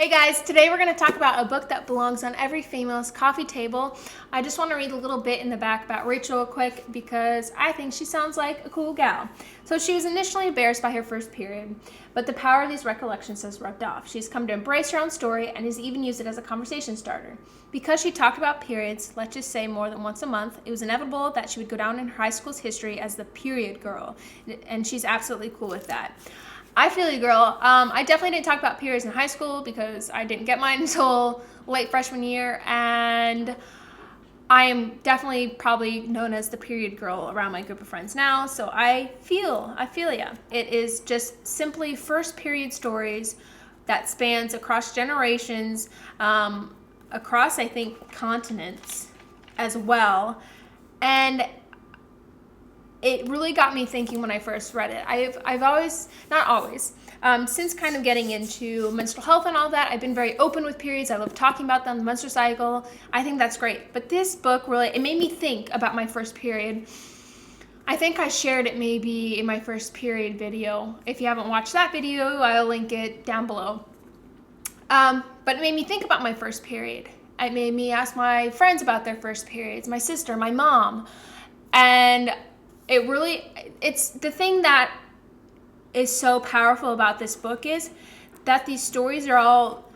Hey guys, today we're going to talk about a book that belongs on every female's coffee table. I just want to read a little bit in the back about Rachel real quick because I think she sounds like a cool gal. So she was initially embarrassed by her first period, but the power of these recollections has rubbed off. She's come to embrace her own story and has even used it as a conversation starter. Because she talked about periods, let's just say more than once a month, it was inevitable that she would go down in her high school's history as the period girl, and she's absolutely cool with that. I feel you, girl. I definitely didn't talk about periods in high school because I didn't get mine until late freshman year, and I am definitely probably known as the period girl around my group of friends now, so I feel ya. It is just simply first period stories that spans across generations, across, I think, continents as well, and it really got me thinking when I first read it. I've always, not always, since kind of getting into menstrual health and all that, I've been very open with periods. I love talking about them, the menstrual cycle. I think that's great. But this book really, it made me think about my first period. I think I shared it maybe in my first period video. If you haven't watched that video, I'll link it down below. But it made me think about my first period. It made me ask my friends about their first periods, my sister, my mom, and it's the thing that is so powerful about this book is that these stories are all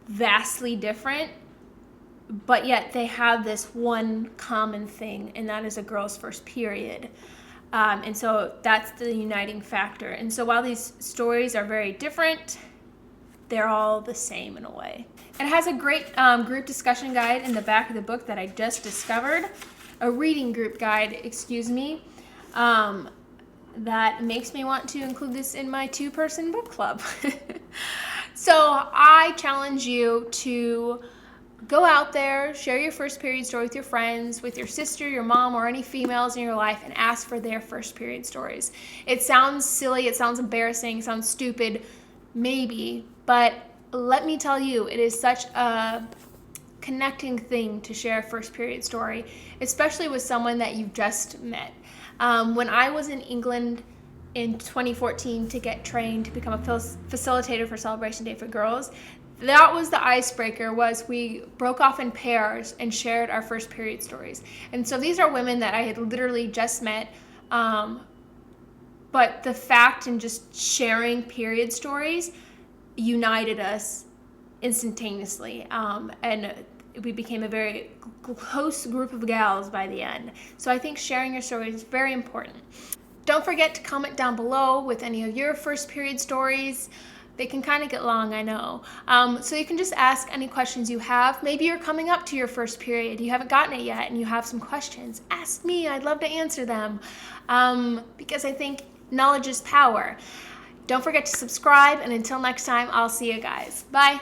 vastly different, but yet they have this one common thing, and that is a girl's first period. And so that's the uniting factor. And so while these stories are very different, they're all the same in a way. It has a great group discussion guide in the back of the book that I just discovered. A reading group guide, excuse me. That makes me want to include this in my 2-person book club. So I challenge you to go out there, share your first period story with your friends, with your sister, your mom, or any females in your life, and ask for their first period stories. It sounds silly, it sounds embarrassing, it sounds stupid, maybe, but let me tell you, it is such a connecting thing to share a first period story, especially with someone that you've just met. When I was in England in 2014 to get trained to become a facilitator for Celebration Day for Girls, that was the icebreaker, was we broke off in pairs and shared our first period stories. And so these are women that I had literally just met, but the fact in just sharing period stories united us instantaneously, and we became a very close group of gals by the end. So I think sharing your stories is very important. Don't forget to comment down below with any of your first period stories. They can kind of get long, I know. So you can just ask any questions you have. Maybe you're coming up to your first period, you haven't gotten it yet, and you have some questions. Ask me, I'd love to answer them, because I think knowledge is power. Don't forget to subscribe, and until next time, I'll see you guys. Bye.